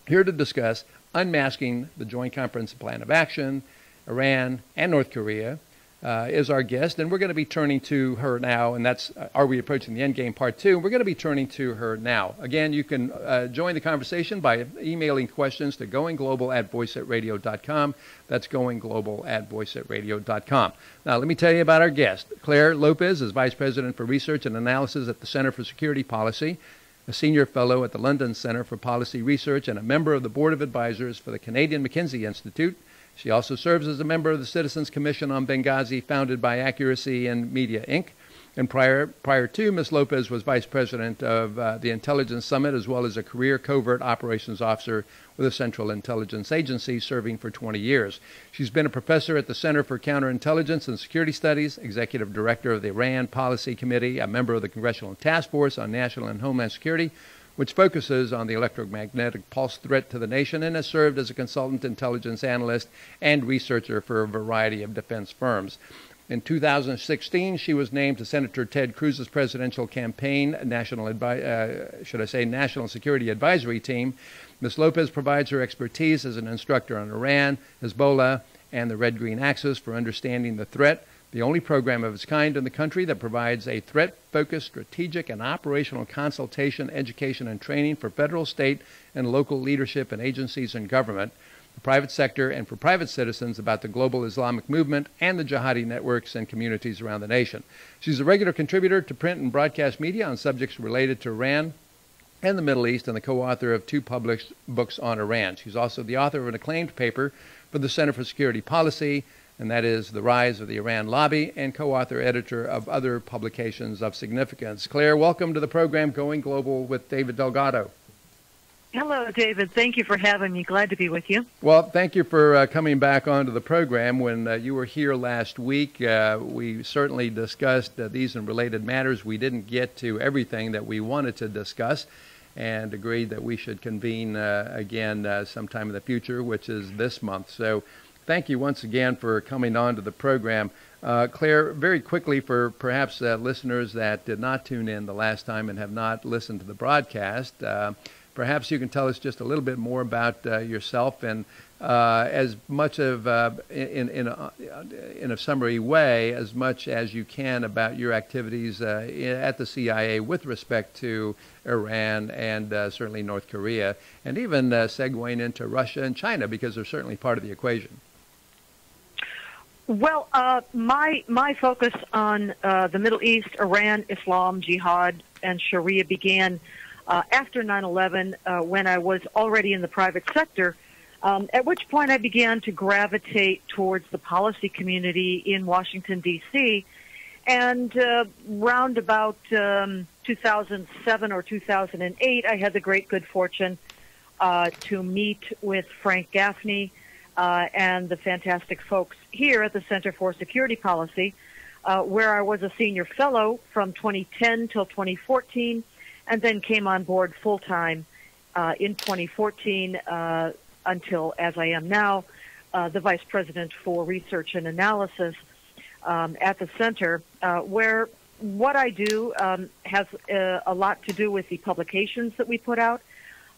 here to discuss unmasking the Joint Comprehensive Plan of Action, Iran, and North Korea. Is our guest, and we're going to be turning to her now, and that's Are We Approaching the Endgame Part 2? We're going to be turning to her now. Again, you can join the conversation by emailing questions to goingglobal@voiceatradio.com. That's goingglobal@voiceatradio.com. Now, let me tell you about our guest. Clare Lopez is Vice President for Research and Analysis at the Center for Security Policy, a Senior Fellow at the London Center for Policy Research, and a member of the Board of Advisors for the Canadian McKinsey Institute. She also serves as a member of the Citizens Commission on Benghazi, founded by Accuracy and Media, Inc. And prior to, Ms. Lopez was Vice President of the Intelligence Summit, as well as a career covert operations officer with the Central Intelligence Agency, serving for 20 years. She's been a professor at the Center for Counterintelligence and Security Studies, Executive Director of the Iran Policy Committee, a member of the Congressional Task Force on National and Homeland Security, which focuses on the electromagnetic pulse threat to the nation, and has served as a consultant intelligence analyst and researcher for a variety of defense firms. In 2016, she was named to Senator Ted Cruz's presidential campaign National Security Advisory Team. Ms. Lopez provides her expertise as an instructor on Iran, Hezbollah, and the Red-Green Axis for understanding the threat, the only program of its kind in the country that provides a threat-focused strategic and operational consultation, education, and training for federal, state, and local leadership and agencies and government, the private sector, and for private citizens about the global Islamic movement and the jihadi networks and communities around the nation. She's a regular contributor to print and broadcast media on subjects related to Iran and the Middle East, and the co-author of 2 published books on Iran. She's also the author of an acclaimed paper for the Center for Security Policy, and that is The Rise of the Iran Lobby, and co-author editor of other publications of significance. Clare, welcome to the program Going Global with David Delgado. Hello, David. Thank you for having me. Glad to be with you. Well, thank you for coming back onto the program. When you were here last week, we certainly discussed these and related matters. We didn't get to everything that we wanted to discuss, and agreed that we should convene again sometime in the future, which is this month. So thank you once again for coming on to the program. Clare, very quickly, for perhaps listeners that did not tune in the last time and have not listened to the broadcast, perhaps you can tell us just a little bit more about yourself, and as much of, in a summary way, as much as you can about your activities at the CIA with respect to Iran and certainly North Korea, and even segueing into Russia and China, because they're certainly part of the equation. Well, my focus on the Middle East, Iran, Islam, jihad, and Sharia began after 9/11, when I was already in the private sector, at which point I began to gravitate towards the policy community in Washington, D.C., and round about 2007 or 2008, I had the great good fortune to meet with Frank Gaffney and the fantastic folks here at the Center for Security Policy, where I was a senior fellow from 2010 till 2014, and then came on board full-time in 2014 until, as I am now, the Vice President for Research and Analysis at the Center, where what I do has a lot to do with the publications that we put out.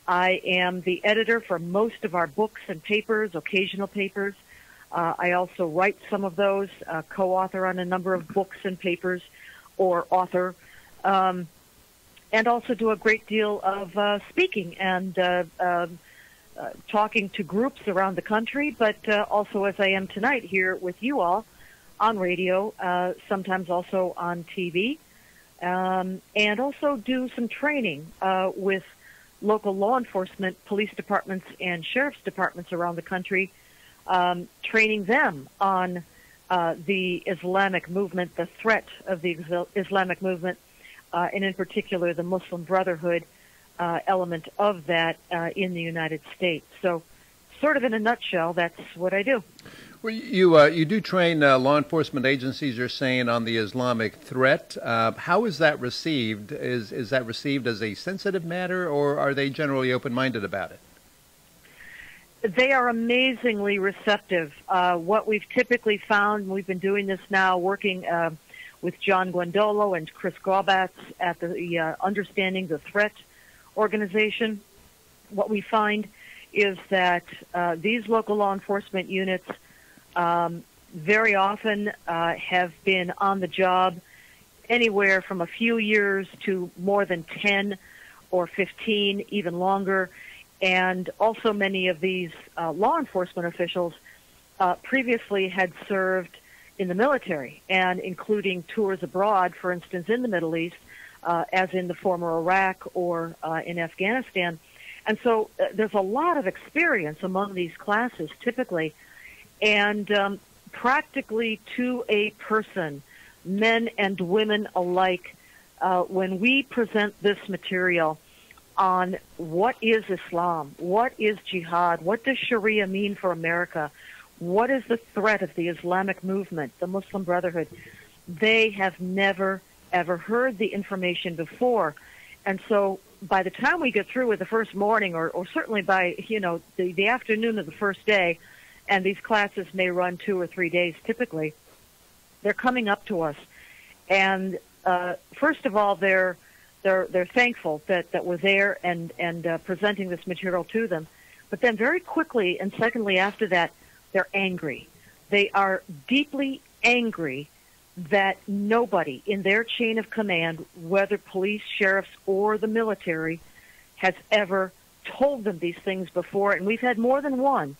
I am the editor for most of our books and papers, occasional papers. I also write some of those, co-author on a number of books and papers, or author, and also do a great deal of speaking and talking to groups around the country, but also, as I am tonight, here with you all on radio, sometimes also on TV, and also do some training with local law enforcement, police departments, and sheriff's departments around the country, training them on the Islamic movement, the threat of the Islamic movement, and in particular the Muslim Brotherhood element of that in the United States. So sort of in a nutshell, that's what I do. Well, you do train law enforcement agencies, you're saying, on the Islamic threat. How is that received? Is that received as a sensitive matter, or are they generally open-minded about it? They are amazingly receptive. What we've typically found, we've been doing this now, working with John Guandolo and Chris Graubatz at the Understanding the Threat organization. What we find is that these local law enforcement units very often have been on the job anywhere from a few years to more than 10 or 15, even longer. And also many of these law enforcement officials previously had served in the military, and including tours abroad, for instance, in the Middle East, as in the former Iraq or in Afghanistan. And so there's a lot of experience among these classes typically, and practically to a person, men and women alike, when we present this material on what is Islam, what is jihad, what does Sharia mean for America, what is the threat of the Islamic movement, the Muslim Brotherhood, they have never, ever heard the information before. And so by the time we get through with the first morning, or certainly by, the afternoon of the first day, and these classes may run 2 or 3 days typically, they're coming up to us. And first of all, they're thankful that we're there and presenting this material to them. But then very quickly, and secondly after that, they're angry. They are deeply angry that nobody in their chain of command, whether police, sheriffs, or the military, has ever told them these things before. And we've had more than one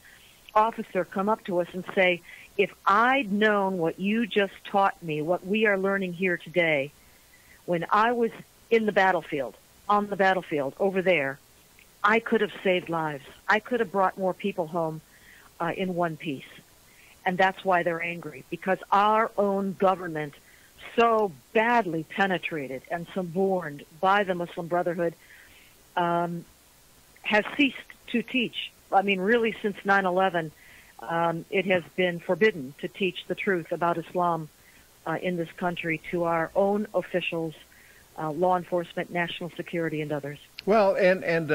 officer come up to us and say, if I'd known what you just taught me, what we are learning here today, when I was in the battlefield, on the battlefield over there, I could have saved lives. I could have brought more people home in one piece. And that's why they're angry, because our own government, so badly penetrated and suborned by the Muslim Brotherhood, has ceased to teach. I mean, really, since 9/11, it has been forbidden to teach the truth about Islam in this country to our own officials, law enforcement, national security, and others. Well, and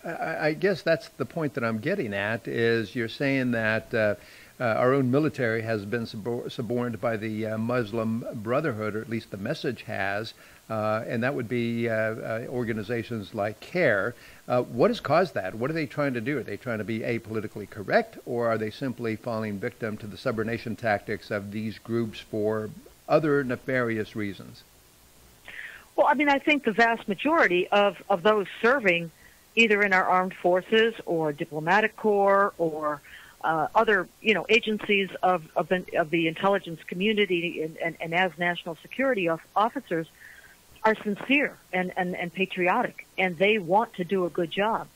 I guess that's the point that I'm getting at, is you're saying that our own military has been suborned by the Muslim Brotherhood, or at least the message has, and that would be organizations like CARE. What has caused that? What are they trying to do? Are they trying to be apolitically correct, or are they simply falling victim to the subordination tactics of these groups for other nefarious reasons? Well, I mean, I think the vast majority of those serving either in our armed forces or diplomatic corps or other, agencies of the intelligence community and as national security officers are sincere and patriotic, and they want to do a good job.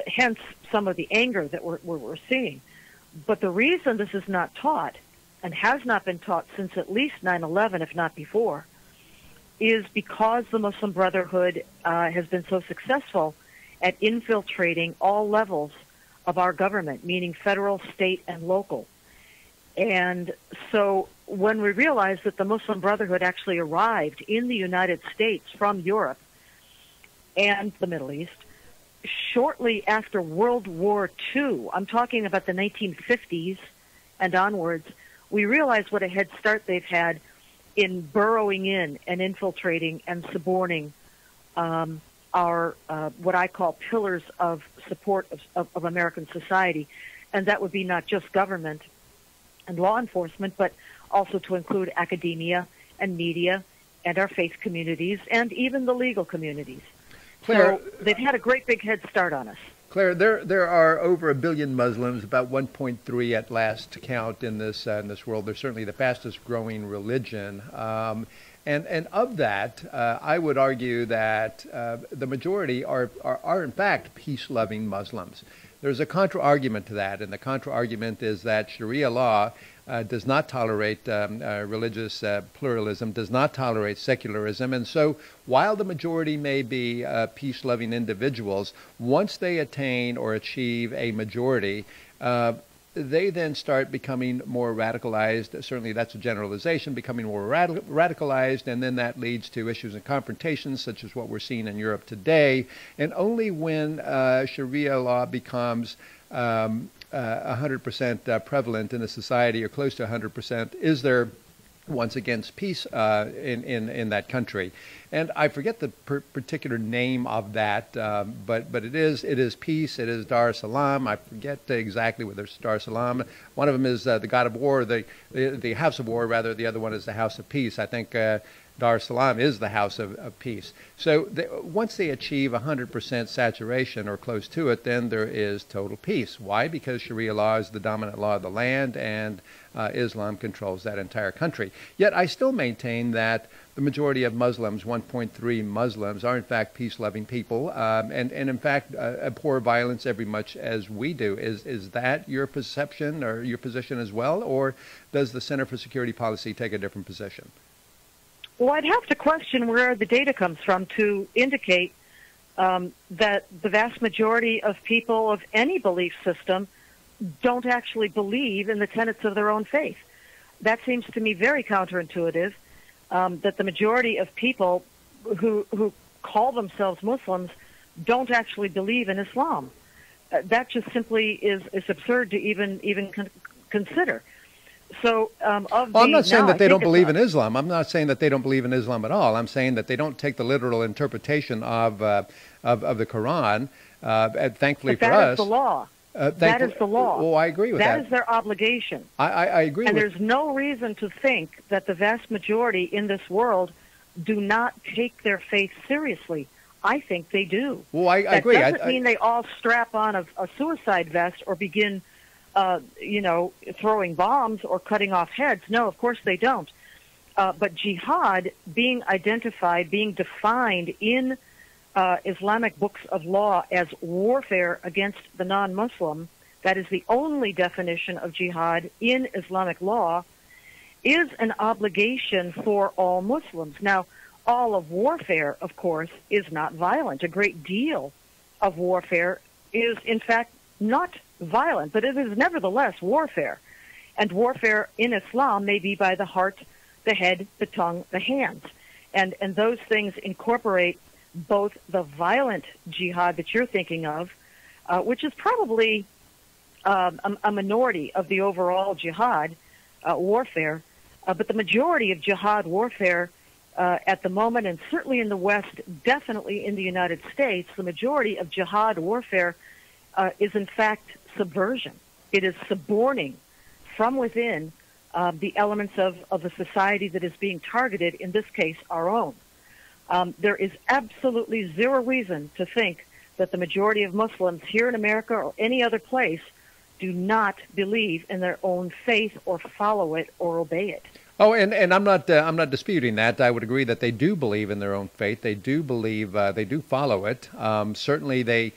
Hence some of the anger that we're seeing. But the reason this is not taught, and has not been taught since at least 9/11, if not before, is because the Muslim Brotherhood has been so successful at infiltrating all levels of our government, meaning federal, state, and local. And so when we realized that the Muslim Brotherhood actually arrived in the United States from Europe and the Middle East shortly after World War II, I'm talking about the 1950s and onwards, we realized what a head start they've had in burrowing in and infiltrating and suborning our what I call pillars of support of American society, and that would be not just government and law enforcement, but also to include academia and media and our faith communities and even the legal communities. Clare, so they've had a great big head start on us. Clare, there are over 1 billion Muslims, about 1.3 at last count in this world. They're certainly the fastest growing religion. And of that, I would argue that the majority are in fact peace-loving Muslims. There's a contra-argument to that, and the contra-argument is that Sharia law does not tolerate religious pluralism, does not tolerate secularism, and so while the majority may be peace-loving individuals, once they attain or achieve a majority, they then start becoming more radicalized. Certainly that's a generalization, becoming more radicalized, and then that leads to issues and confrontations such as what we're seeing in Europe today. And only when Sharia law becomes 100% prevalent in a society, or close to 100%, is there once against peace in that country. And I forget the particular name of that, but it is peace. It is Dar es Salaam. I forget exactly whether it's Dar es Salaam. One of them is the God of War, the House of War, rather. The other one is the House of Peace. I think Dar es Salaam is the House of Peace. So once they achieve 100% saturation or close to it, then there is total peace. Why? Because Sharia law is the dominant law of the land, and Islam controls that entire country. Yet I still maintain that the majority of Muslims, 1.3 Muslims, are in fact peace-loving people, and in fact abhor violence every much as we do. Is that your perception or your position as well, or does the Center for Security Policy take a different position? Well, I'd have to question where the data comes from to indicate that the vast majority of people of any belief system don't actually believe in the tenets of their own faith. That seems to me very counterintuitive, that the majority of people who call themselves Muslims don't actually believe in Islam. That just simply is absurd to even consider. So, I'm not saying that they don't believe in Islam. I'm not saying that they don't believe in Islam at all. I'm saying that they don't take the literal interpretation of the Quran. Thankfully for us, that is the law. That is the law. Oh, I agree with that. That is their obligation. I agree. And there's no reason to think that the vast majority in this world do not take their faith seriously. I think they do. Well, I agree. That doesn't mean they all strap on a suicide vest or begin throwing bombs or cutting off heads. No, of course they don't. But jihad being identified, being defined in Islamic books of law as warfare against the non-Muslim, that is the only definition of jihad in Islamic law, is an obligation for all Muslims. Now, all of warfare, of course, is not violent. A great deal of warfare is, in fact, not violent, but it is nevertheless warfare. And warfare in Islam may be by the heart, the head, the tongue, the hands. And those things incorporate both the violent jihad that you're thinking of, which is probably a minority of the overall jihad warfare, but the majority of jihad warfare at the moment, and certainly in the West, definitely in the United States, the majority of jihad warfare is in fact subversion. It is suborning from within the elements of a society that is being targeted, in this case, our own. There is absolutely zero reason to think that the majority of Muslims here in America or any other place do not believe in their own faith or follow it or obey it. Oh, and I'm not disputing that. I would agree that they do believe in their own faith. They do believe, they do follow it. Certainly, they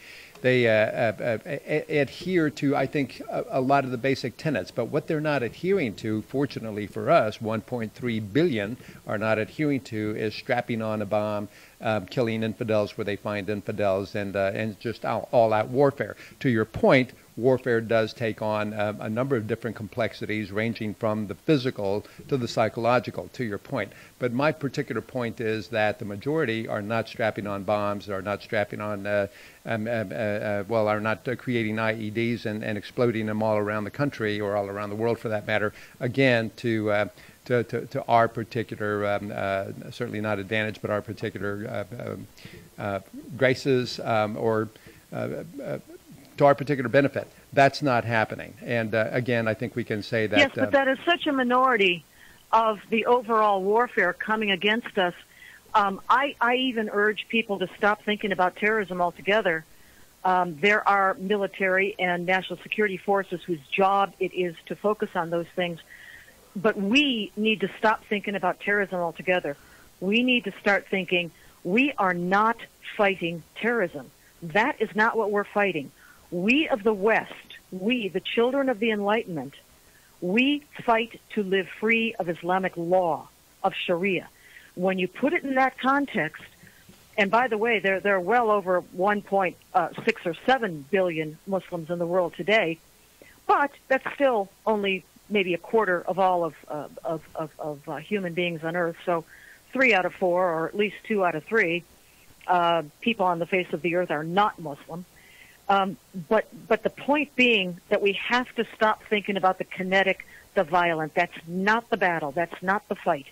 adhere to, I think, a lot of the basic tenets. But what they're not adhering to, fortunately for us, 1.3 billion are not adhering to, is strapping on a bomb, killing infidels where they find infidels, and just all-out warfare. To your point, warfare does take on a number of different complexities, ranging from the physical to the psychological, to your point. But my particular point is that the majority are not strapping on bombs, are not strapping on, are not creating IEDs and exploding them all around the country, or all around the world for that matter, again, to our particular, certainly not advantage, but our particular graces, or to our particular benefit. That's not happening. And again, I think we can say that... Yes, but that is such a minority of the overall warfare coming against us. I even urge people to stop thinking about terrorism altogether. There are military and national security forces whose job it is to focus on those things. But we need to stop thinking about terrorism altogether. We need to start thinking, we are not fighting terrorism. That is not what we're fighting. We of the West, we, the children of the Enlightenment, we fight to live free of Islamic law, of Sharia. When you put it in that context, and by the way, there are well over 1.6 or 7 billion Muslims in the world today, but that's still only maybe a quarter of all of human beings on Earth. So 3 out of 4, or at least 2 out of 3 people on the face of the earth are not Muslim. But the point being that we have to stop thinking about the kinetic, the violent. That's not the battle. That's not the fight.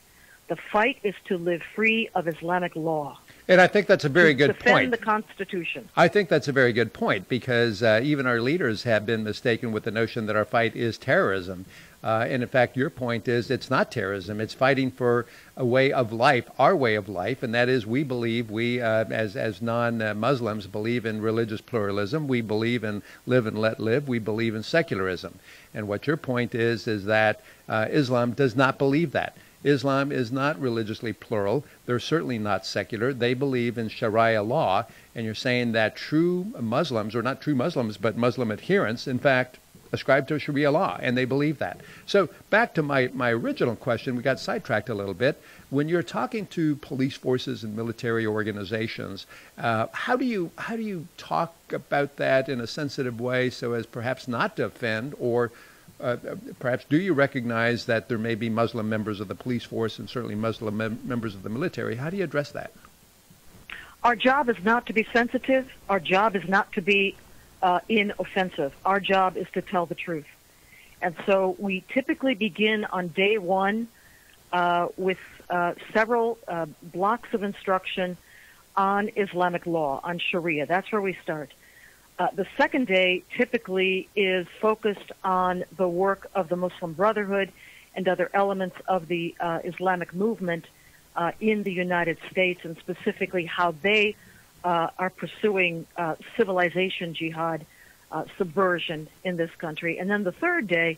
The fight is to live free of Islamic law. And I think that's a very good point. Defend the Constitution. I think that's a very good point, because even our leaders have been mistaken with the notion that our fight is terrorism. And in fact, your point is it's not terrorism. It's fighting for a way of life, our way of life, and that is we believe, as non-Muslims, believe in religious pluralism. We believe in live and let live. We believe in secularism. And what your point is that Islam does not believe that. Islam is not religiously plural. They're certainly not secular. They believe in Sharia law, and you're saying that true Muslims, or not true Muslims, but Muslim adherents, in fact, ascribe to Sharia law, and they believe that. So back to my original question, we got sidetracked a little bit. When you're talking to police forces and military organizations, how do you talk about that in a sensitive way so as perhaps not to offend, or perhaps do you recognize that there may be Muslim members of the police force and certainly Muslim members of the military? How do you address that? Our job is not to be sensitive. Our job is not to be inoffensive. Our job is to tell the truth. And so we typically begin on day one with several blocks of instruction on Islamic law, on Sharia. That's where we start. The second day typically is focused on the work of the Muslim Brotherhood and other elements of the Islamic movement in the United States, and specifically how they are pursuing civilization jihad, subversion in this country. And then the third day,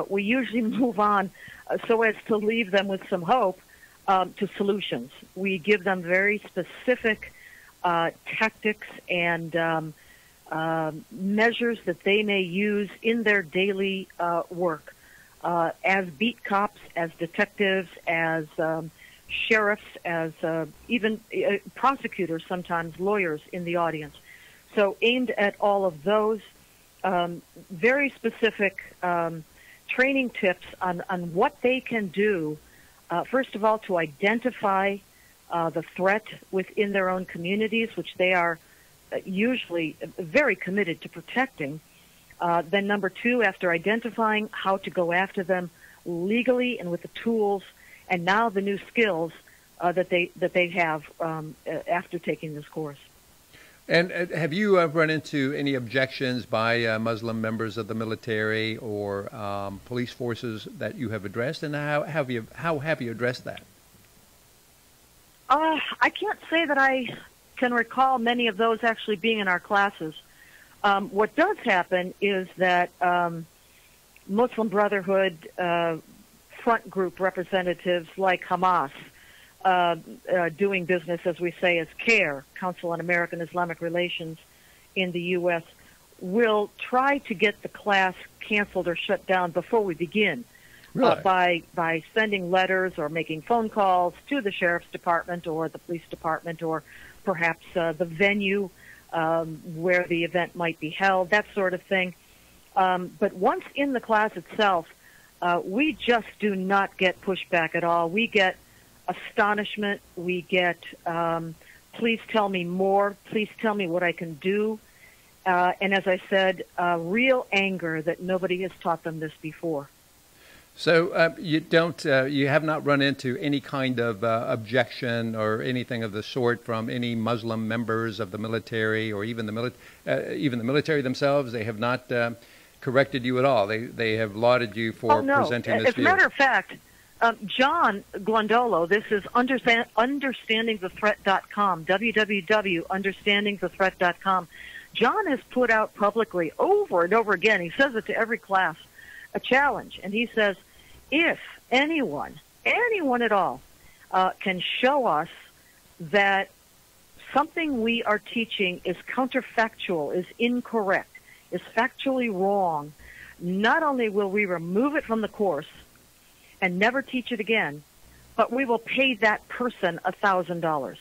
we usually move on so as to leave them with some hope to solutions. We give them very specific tactics and measures that they may use in their daily work as beat cops, as detectives, as sheriffs, as even prosecutors, sometimes lawyers in the audience. So aimed at all of those, very specific training tips on what they can do, first of all, to identify the threat within their own communities, which they are usually very committed to protecting. Then number two, after identifying, how to go after them legally and with the tools, and now the new skills that they have after taking this course. And have you run into any objections by Muslim members of the military or police forces that you have addressed, and how have you addressed that? I can't say that I can recall many of those actually being in our classes. What does happen is that Muslim Brotherhood front group representatives like Hamas, doing business, as we say, as CARE, Council on American Islamic Relations in the U.S., will try to get the class canceled or shut down before we begin. Really? By sending letters or making phone calls to the sheriff's department or the police department, or perhaps the venue where the event might be held, that sort of thing. But once in the class itself, we just do not get pushback at all. We get astonishment. We get, please tell me more. Please tell me what I can do. And as I said, real anger that nobody has taught them this before. So you have not run into any kind of objection or anything of the sort from any Muslim members of the military, or even the military themselves? They have not corrected you at all. They have lauded you for presenting this view. As a matter of fact, John Glondolo, this is understandingthethreat.com, www.understandingthethreat.com. John has put out publicly over and over again, he says it to every class, a challenge. And he says, if anyone at all, can show us that something we are teaching is counterfactual, is incorrect, is factually wrong, not only will we remove it from the course and never teach it again, but we will pay that person $1,000.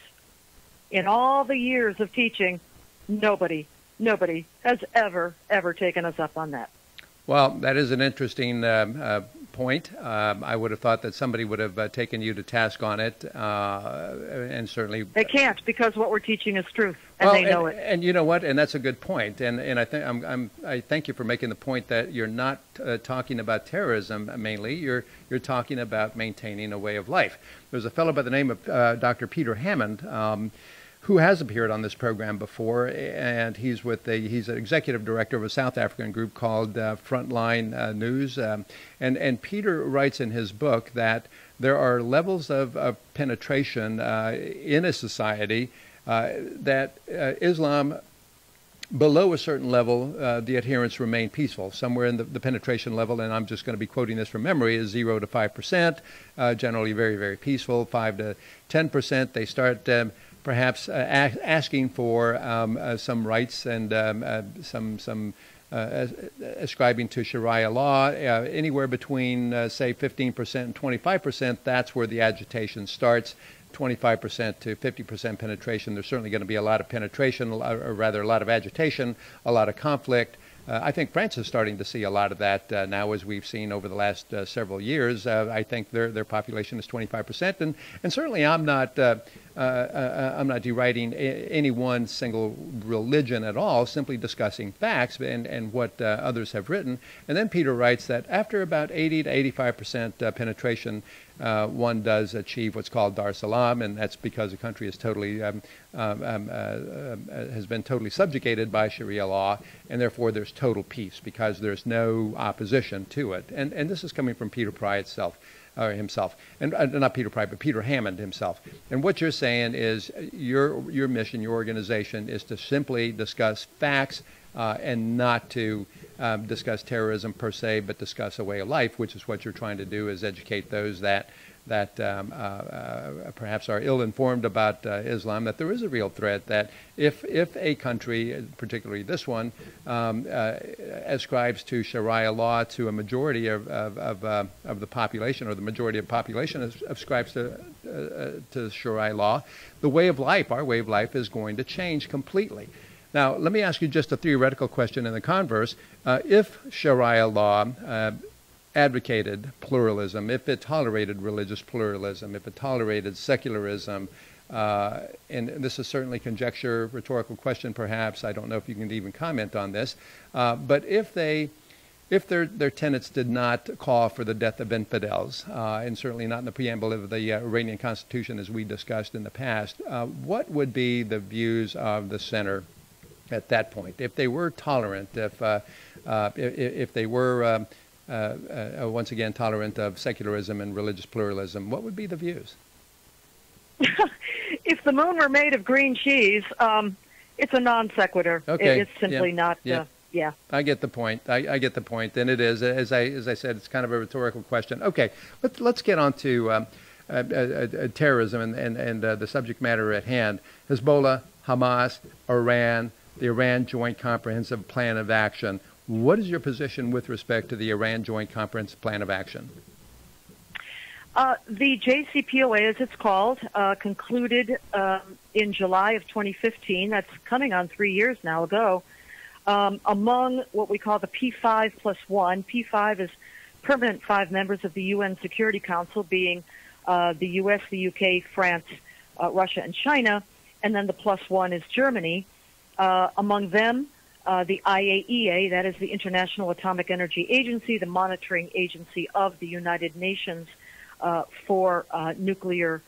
In all the years of teaching, nobody has ever taken us up on that. Well, that is an interesting point. I would have thought that somebody would have taken you to task on it, and certainly they can't, because what we're teaching is truth, and they know it. And you know what? And that's a good point. And I think I thank you for making the point that you're not talking about terrorism mainly. You're talking about maintaining a way of life. There's a fellow by the name of Dr. Peter Hammond, who has appeared on this program before, and he's an executive director of a South African group called Frontline News. And Peter writes in his book that there are levels of penetration in a society that Islam, below a certain level, the adherents remain peaceful. Somewhere in the penetration level, and I'm just going to be quoting this from memory, is 0 to 5%, generally very, very peaceful. 5 to 10%, they start perhaps asking for some rights and some ascribing to Sharia law. Anywhere between, say, 15% and 25%, that's where the agitation starts. 25% to 50% penetration. There's certainly going to be a lot of penetration, or rather a lot of agitation, a lot of conflict. I think France is starting to see a lot of that now, as we've seen over the last several years. I think their population is 25%, and certainly I'm not deriding any one single religion at all. Simply discussing facts and what others have written. And then Peter writes that after about 80 to 85% penetration, one does achieve what's called Dar Salam, and that's because the country is totally has been totally subjugated by Sharia law, and therefore there's total peace because there's no opposition to it. And this is coming from Peter Pry himself, and not Peter Pry, but Peter Hammond himself. And what you're saying is your mission, your organization, is to simply discuss facts and not to discuss terrorism per se, but discuss a way of life, which is what you're trying to do, is educate those that perhaps are ill-informed about Islam, that there is a real threat, that if a country, particularly this one, ascribes to Sharia law to a majority of the population, or the majority of the population ascribes to Sharia law, the way of life, our way of life, is going to change completely. Now, let me ask you just a theoretical question in the converse. If Sharia law advocated pluralism, if it tolerated religious pluralism, if it tolerated secularism, and this is certainly conjecture, rhetorical question perhaps, I don't know if you can even comment on this, but if their tenets did not call for the death of infidels, and certainly not in the preamble of the Iranian Constitution as we discussed in the past, what would be the views of the center at that point? If they were tolerant, if they were once again tolerant of secularism and religious pluralism, what would be the views? If the moon were made of green cheese, it's a non sequitur. Okay. It's simply not. Yeah. I get the point. I get the point, and it is, as I said, it's kind of a rhetorical question. Okay, let's get on to terrorism and the subject matter at hand. Hezbollah, Hamas, Iran, the Iran Joint Comprehensive Plan of Action. What is your position with respect to the Iran Joint Comprehensive Plan of Action? The JCPOA, as it's called, concluded in July of 2015. That's coming on 3 years now ago. Among what we call the P5 plus 1. P5 is permanent 5 members of the UN Security Council, being the U.S., the U.K., France, Russia, and China. And then the plus 1 is Germany. Among them, the IAEA, that is the International Atomic Energy Agency, the monitoring agency of the United Nations for nuclear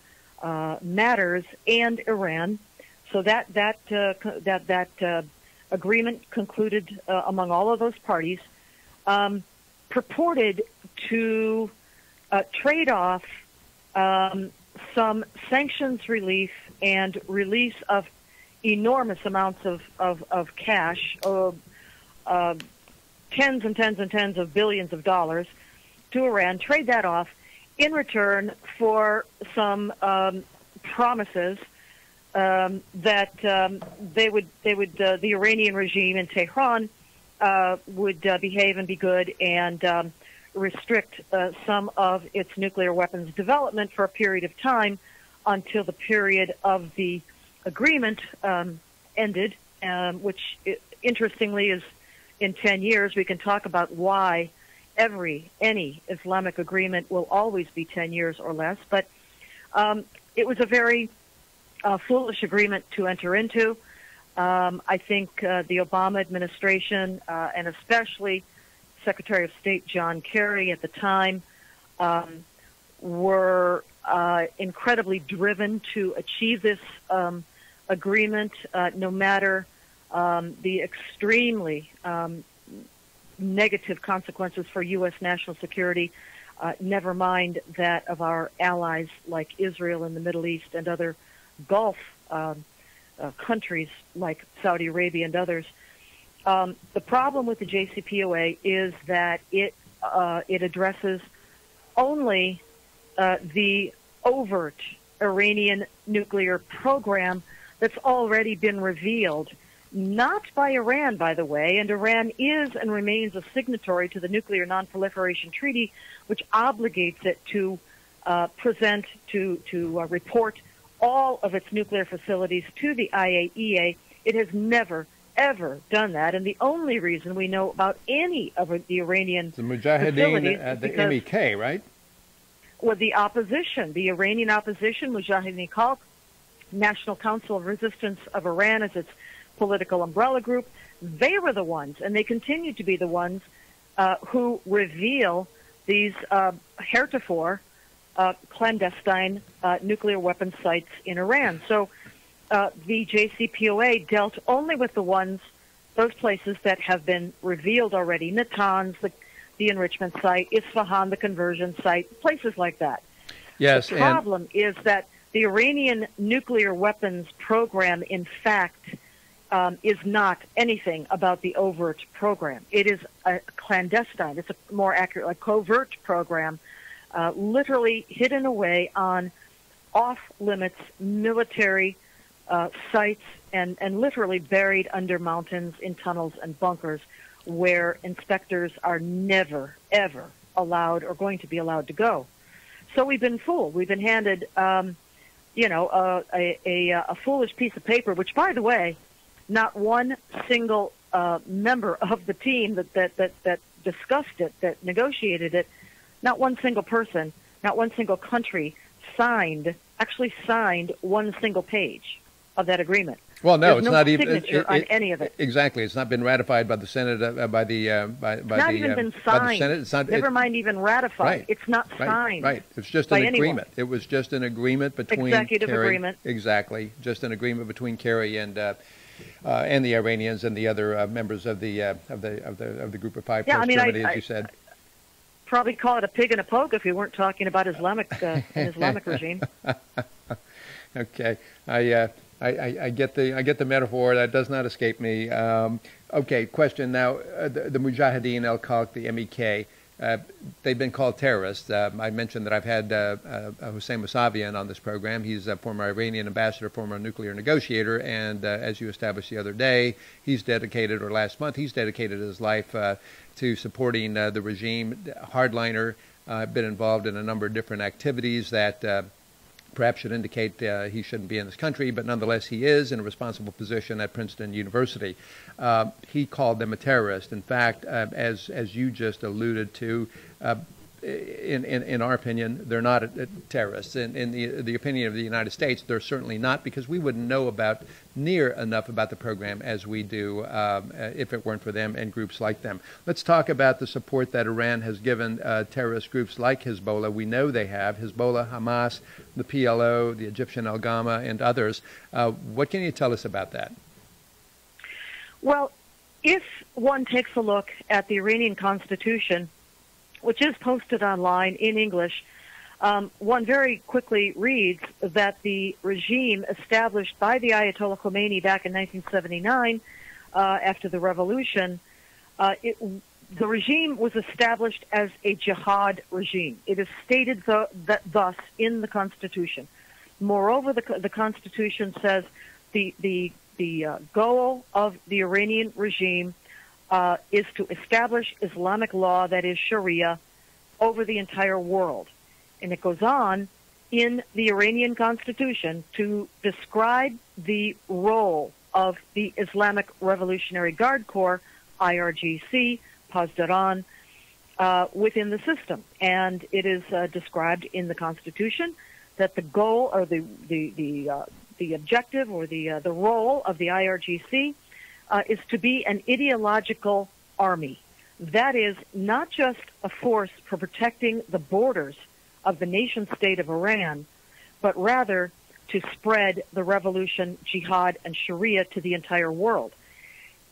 matters, and Iran. So that agreement concluded among all of those parties, purported to trade off some sanctions relief and release of enormous amounts of cash, tens and tens and tens of billions of dollars to Iran, trade that off in return for some promises that the Iranian regime in Tehran would behave and be good and restrict some of its nuclear weapons development for a period of time until the period of the agreement ended, which interestingly is in 10 years. We can talk about why any Islamic agreement will always be 10 years or less, but it was a very foolish agreement to enter into. I think the Obama administration, and especially Secretary of State John Kerry at the time, were incredibly driven to achieve this agreement, no matter the extremely negative consequences for U.S. national security, never mind that of our allies like Israel in the Middle East and other Gulf countries like Saudi Arabia and others. The problem with the JCPOA is that it addresses only the overt Iranian nuclear program that's already been revealed, not by Iran, by the way, and Iran is and remains a signatory to the Nuclear Non-Proliferation Treaty, which obligates it to report all of its nuclear facilities to the IAEA. It has never, ever done that, and the only reason we know about any of the Iranian Mujahideen at the MEK, right? Well, the opposition, the Iranian opposition, Mujahideen Khalq, National Council of Resistance of Iran as its political umbrella group, they were the ones, and they continue to be the ones, who reveal these heretofore clandestine nuclear weapon sites in Iran. So the JCPOA dealt only with those places that have been revealed already, Natanz, the enrichment site, Isfahan, the conversion site, places like that. Yes. The problem is that the Iranian nuclear weapons program, in fact, is not anything about the overt program. It is a clandestine, it's a more accurate, a covert program, literally hidden away on off-limits military sites and literally buried under mountains in tunnels and bunkers where inspectors are never, ever allowed or going to be allowed to go. So we've been fooled. We've been handed, a foolish piece of paper, which, by the way, not one single member of the team that discussed it, that negotiated it, not one single person, not one single country actually signed one single page of that agreement. Well, no, There's it's no not even signature on any of it. Exactly, it's not been ratified by the Senate, by the even been signed. by the Senate. It's not. Never mind even ratified. Right, it's not signed. Right. It's just an agreement. Anyone. It was just an agreement between executive Kerry, agreement. Exactly, just an agreement between Kerry and the Iranians and the other members of the Group of Five plus Germany, as you said. Probably call it a pig and a poke if you weren't talking about an Islamic regime. Okay, I get the metaphor. That does not escape me. Okay, question now. The Mujahideen al-Khalq, the MEK, they've been called terrorists. I mentioned that I've had Hossein Mousavian on this program. He's a former Iranian ambassador, former nuclear negotiator, and as you established the other day, last month, he's dedicated his life to supporting the regime. Hardliner, been involved in a number of different activities that perhaps should indicate he shouldn't be in this country, but nonetheless he is in a responsible position at Princeton University. He called them a terrorist. In fact, as you just alluded to, in our opinion, they're not terrorists. In the opinion of the United States, they're certainly not, because we wouldn't know near enough about the program as we do if it weren't for them and groups like them. Let's talk about the support that Iran has given terrorist groups like Hezbollah. We know they have Hezbollah, Hamas, the PLO, the Egyptian Al-Gama, and others. What can you tell us about that? Well, if one takes a look at the Iranian Constitution, which is posted online in English, one very quickly reads that the regime established by the Ayatollah Khomeini back in 1979, after the revolution, the regime was established as a jihad regime. It is stated thus in the Constitution. Moreover, the Constitution says the goal of the Iranian regime is to establish Islamic law, that is Sharia, over the entire world. And it goes on in the Iranian Constitution to describe the role of the Islamic Revolutionary Guard Corps, IRGC, Pasdaran, within the system. And it is described in the Constitution that the goal or the objective or the role of the IRGC is to be an ideological army. That is not just a force for protecting the borders of the nation-state of Iran, but rather to spread the revolution, jihad, and Sharia to the entire world.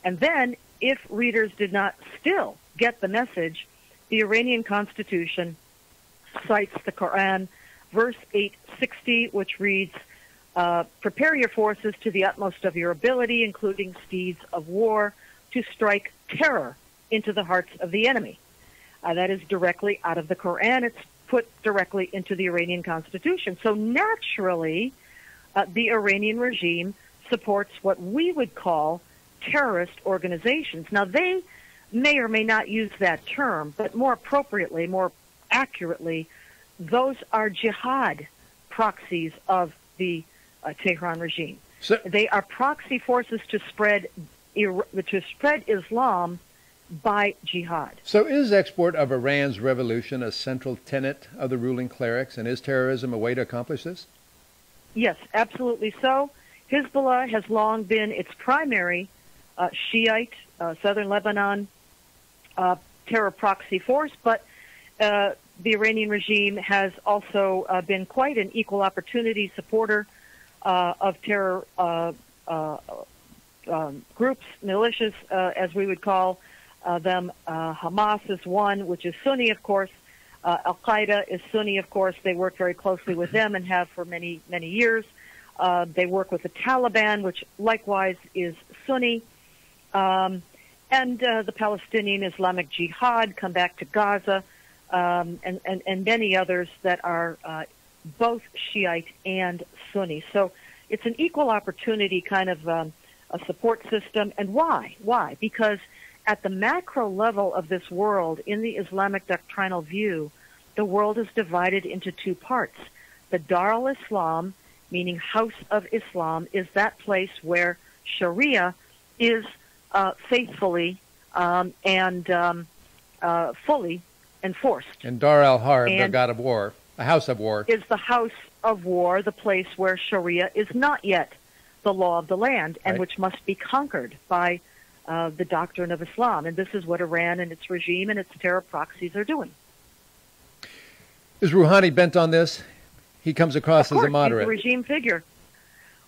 And then, if readers did not still get the message, the Iranian Constitution cites the Quran, verse 860, which reads, prepare your forces to the utmost of your ability, including steeds of war, to strike terror into the hearts of the enemy. That is directly out of the Quran. It's put directly into the Iranian Constitution. So naturally, the Iranian regime supports what we would call terrorist organizations. Now, they may or may not use that term, but more appropriately, more accurately, those are jihad proxies of the Tehran regime. So they are proxy forces to spread Islam by jihad. So is export of Iran's revolution a central tenet of the ruling clerics, and is terrorism a way to accomplish this? Yes, absolutely so. Hezbollah has long been its primary Shiite, southern Lebanon terror proxy force, but the Iranian regime has also been quite an equal opportunity supporter of terror groups, militias, as we would call them. Hamas is one, which is Sunni, of course. Al-Qaeda is Sunni, of course. They work very closely with them and have for many, many years. They work with the Taliban, which likewise is Sunni. And the Palestinian Islamic Jihad come back to Gaza, and many others that are both Shiite and Sunni. So it's an equal opportunity kind of a support system. And why? Why? Because at the macro level of this world, in the Islamic doctrinal view, the world is divided into two parts. The Dar al-Islam, meaning House of Islam, is that place where Sharia is faithfully and fully enforced. And Dar al-Harb, the god of war, a house of war, is the house of war, the place where Sharia is not yet the law of the land, and which must be conquered by the doctrine of Islam. And this is what Iran and its regime and its terror proxies are doing. Is Rouhani bent on this? He comes across as a moderate. He's a regime figure.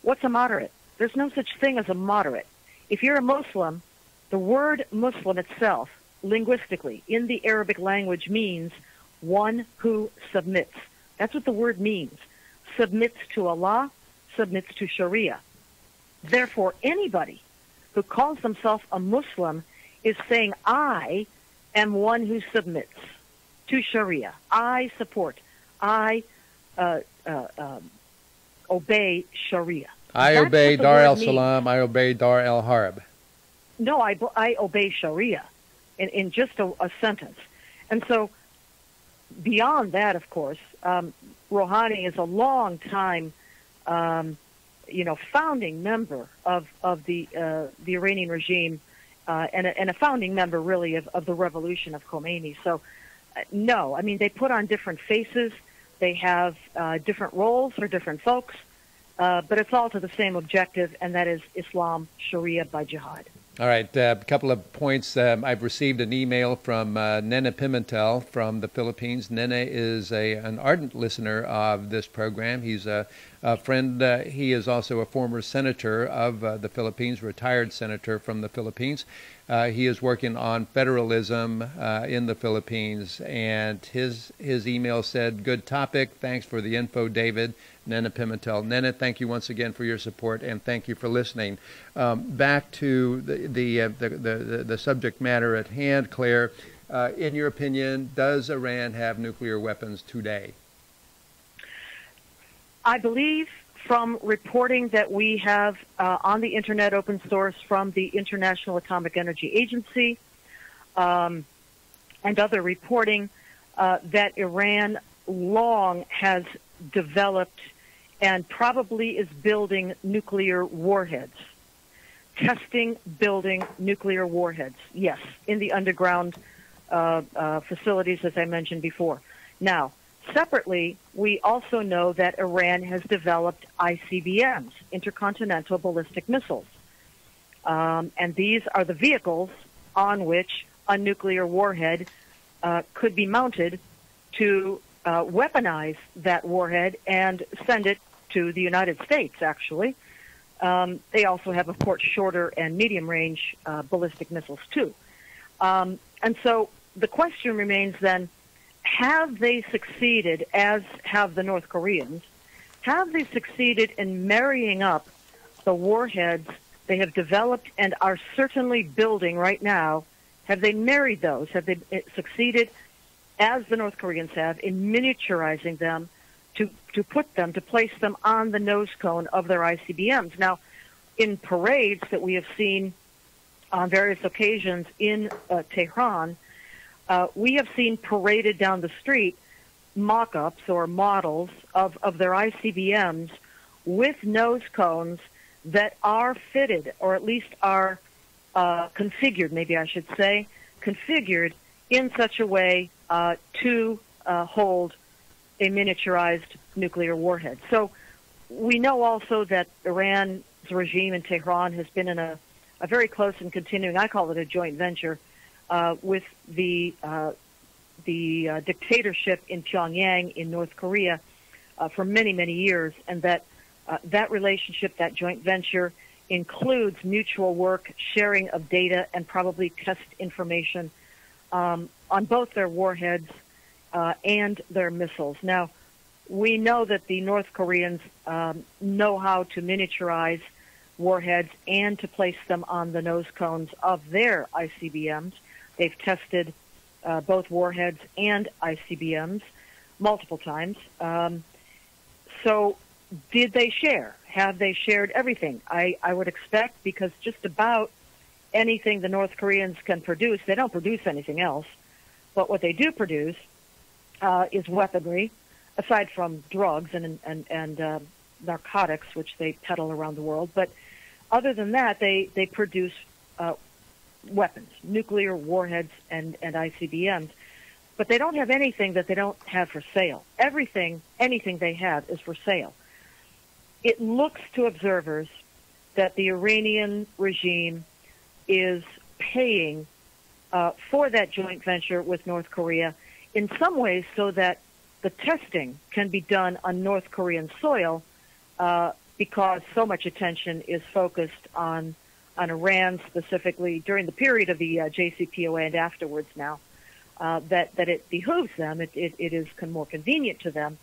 What's a moderate? There's no such thing as a moderate. If you're a Muslim, the word Muslim itself, linguistically, in the Arabic language, means one who submits. That's what the word means. Submits to Allah, submits to Sharia. Therefore, anybody who calls themselves a Muslim is saying, I am one who submits to Sharia. I support. I obey Sharia. I obey Dar al-Salam. I obey Dar al-Harb. No, I obey Sharia in just a sentence. And so beyond that, of course, Rouhani is a long time founding member of the Iranian regime and a founding member, really, of the revolution of Khomeini. So, no, I mean, they put on different faces. They have different roles for different folks, but it's all to the same objective, and that is Islam, Sharia by jihad. All right, a couple of points. I've received an email from Nene Pimentel from the Philippines. Nene is an ardent listener of this program. He's a friend. He is also a former senator of the Philippines, retired senator from the Philippines. He is working on federalism in the Philippines, and his email said, "Good topic. Thanks for the info, David." Nene Pimentel. Nene, thank you once again for your support, and thank you for listening. Back to the subject matter at hand, Claire. In your opinion, does Iran have nuclear weapons today? I believe from reporting that we have on the Internet open source from the International Atomic Energy Agency and other reporting that Iran long has developed and probably is building nuclear warheads. Testing, building nuclear warheads, yes, in the underground facilities, as I mentioned before. Now, separately, we also know that Iran has developed ICBMs, intercontinental ballistic missiles. And these are the vehicles on which a nuclear warhead could be mounted to weaponize that warhead and send it to the United States, actually. They also have, of course, shorter and medium-range ballistic missiles, too. And so the question remains then, have they succeeded, as have the North Koreans, have they succeeded in marrying up the warheads they have developed and are certainly building right now? Have they married those? Have they succeeded, as the North Koreans have, in miniaturizing them to place them on the nose cone of their ICBMs? Now, in parades that we have seen on various occasions in Tehran, we have seen paraded down the street mock-ups or models of their ICBMs with nose cones that are fitted, or at least are configured, maybe I should say, configured in such a way to hold a miniaturized nuclear warhead. So we know also that Iran's regime in Tehran has been in a very close and continuing, I call it a joint venture, with the dictatorship in Pyongyang in North Korea for many, many years, and that that relationship, that joint venture, includes mutual work, sharing of data, and probably test information on both their warheads and their missiles. Now, we know that the North Koreans know how to miniaturize warheads and to place them on the nose cones of their ICBMs. They've tested both warheads and ICBMs multiple times. So did they share? Have they shared everything? I would expect, because just about anything the North Koreans can produce, they don't produce anything else, but what they do produce is weaponry, aside from drugs and narcotics, which they peddle around the world. But other than that, they produce weapons, nuclear warheads and ICBMs. But they don't have anything that they don't have for sale. Anything they have is for sale. It looks to observers that the Iranian regime is paying for that joint venture with North Korea in some ways so that the testing can be done on North Korean soil, because so much attention is focused on Iran specifically during the period of the JCPOA and afterwards now, that it behooves them, it is more convenient to them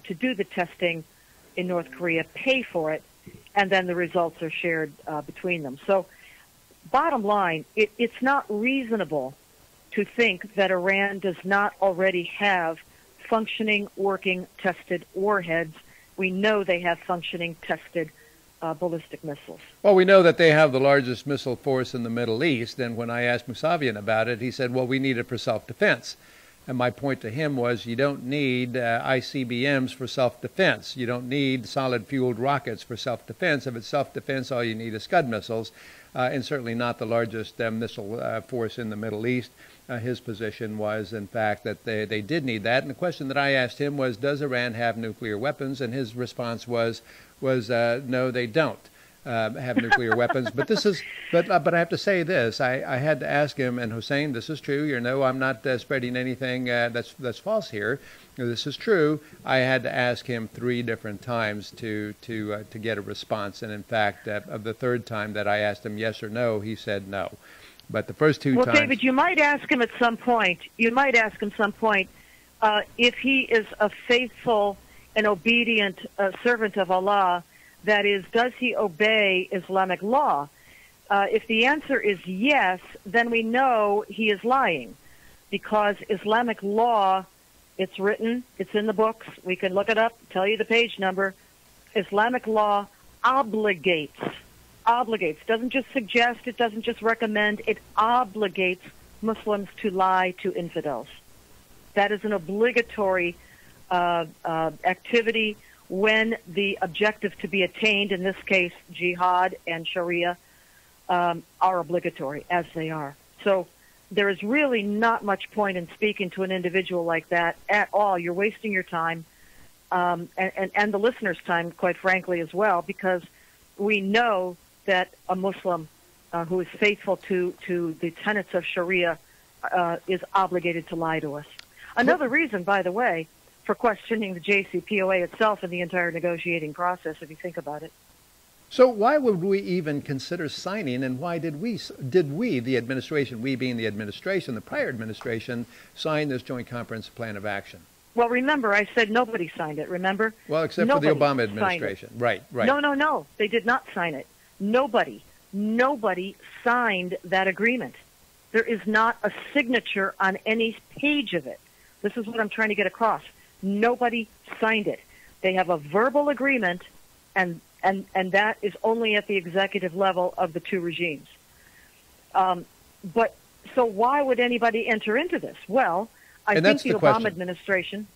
to do the testing in North Korea, pay for it, and then the results are shared between them. So bottom line, it's not reasonable to think that Iran does not already have functioning, working, tested warheads. We know they have functioning, tested ballistic missiles. Well, we know that they have the largest missile force in the Middle East, and when I asked Mousavian about it, he said, well, we need it for self-defense. And my point to him was, you don't need ICBMs for self-defense. You don't need solid-fueled rockets for self-defense. If it's self-defense, all you need is Scud missiles, and certainly not the largest missile force in the Middle East. His position was, in fact, that they did need that. And the question that I asked him was, does Iran have nuclear weapons? And his response was no, they don't have nuclear weapons. But but I have to say this. I had to ask him, and Hussein, this is true. You know, I'm not spreading anything that's false here. This is true. I had to ask him 3 different times to get a response. And in fact, of the third time that I asked him yes or no, he said no. But the first 2 times... Well, David, you might ask him at some point. If he is a faithful and obedient servant of Allah, that is, does he obey Islamic law? If the answer is yes, then we know he is lying, because Islamic law, it's written, it's in the books, we can look it up, tell you the page number. Islamic law obligates, doesn't just suggest, it doesn't just recommend, it obligates Muslims to lie to infidels. That is an obligatory activity when the objective to be attained, in this case jihad and Sharia, are obligatory, as they are. So there is really not much point in speaking to an individual like that at all. You're wasting your time, and the listeners' time, quite frankly, as well, because we know that a Muslim who is faithful to the tenets of Sharia is obligated to lie to us. Another reason, by the way, for questioning the JCPOA itself and the entire negotiating process, if you think about it. So why would we even consider signing, and why did we, the administration, we being the administration, the prior administration, sign this Joint Comprehensive Plan of Action? Well, remember, I said nobody signed it, remember? Well, except for the Obama administration. Right. No, they did not sign it. Nobody signed that agreement. There is not a signature on any page of it. This is what I'm trying to get across. Nobody signed it. They have a verbal agreement, and that is only at the executive level of the two regimes. But so why would anybody enter into this? Well, I think the Obama administration,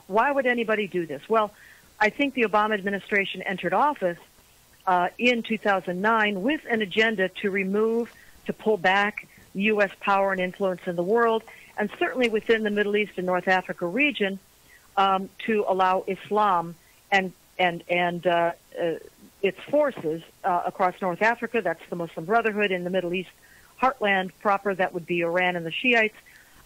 why would anybody do this? Well, I think the Obama administration entered office in 2009 with an agenda to pull back U.S. power and influence in the world, and certainly within the Middle East and North Africa region, to allow Islam and its forces across North Africa, that's the Muslim Brotherhood, in the Middle East heartland proper, that would be Iran and the Shiites,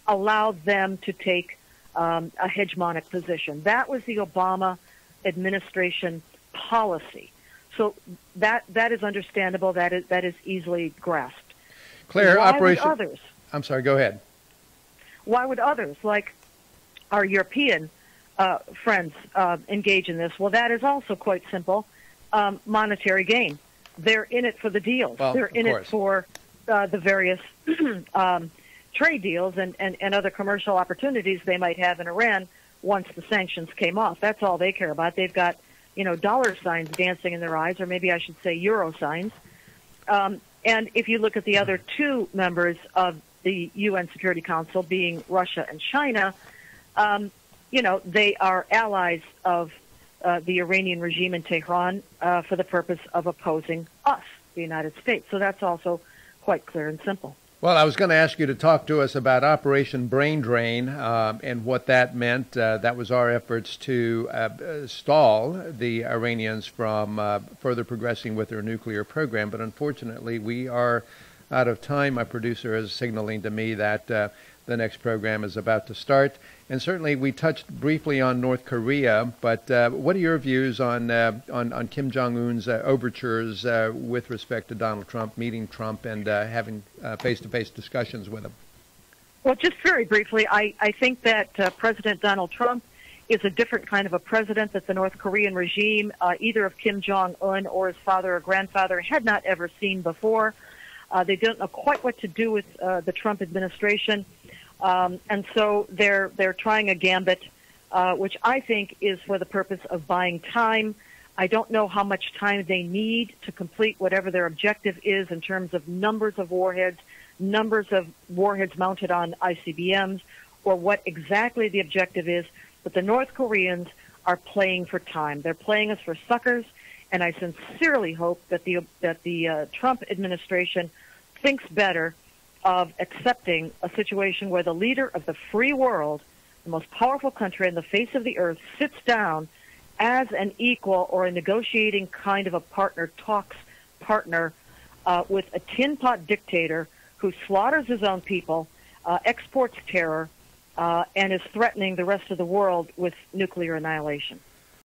allow them to take a hegemonic position. That was the Obama administration policy. So that is understandable. That is easily grasped. Claire, why would others? I'm sorry, go ahead. Why would others, like our European friends, engage in this? Well, that is also quite simple. Monetary gain. They're in it for the deals. Well, they're in it for the various trade deals and other commercial opportunities they might have in Iran once the sanctions came off. That's all they care about. They've got, dollar signs dancing in their eyes, or maybe I should say euro signs. And if you look at the other two members of the UN Security Council, being Russia and China, they are allies of the Iranian regime in Tehran for the purpose of opposing us, the United States. So that's also quite clear and simple. Well, I was going to ask you to talk to us about Operation Brain Drain and what that meant. That was our efforts to stall the Iranians from further progressing with their nuclear program. But unfortunately, we are out of time. My producer is signaling to me that the next program is about to start. And certainly we touched briefly on North Korea, but what are your views on Kim Jong-un's overtures with respect to Donald Trump, meeting Trump and having face-to-face discussions with him? Well, just very briefly, I think that President Donald Trump is a different kind of a president that the North Korean regime, either of Kim Jong-un or his father or grandfather, had not ever seen before. They don't know quite what to do with the Trump administration. And so they're trying a gambit, which I think is for the purpose of buying time. I don't know how much time they need to complete whatever their objective is in terms of numbers of warheads mounted on ICBMs, or what exactly the objective is. But the North Koreans are playing for time. They're playing us for suckers, and I sincerely hope that the Trump administration thinks better of accepting a situation where the leader of the free world, the most powerful country on the face of the earth, sits down as an equal or a negotiating kind of a partner with a tin pot dictator who slaughters his own people, exports terror, and is threatening the rest of the world with nuclear annihilation.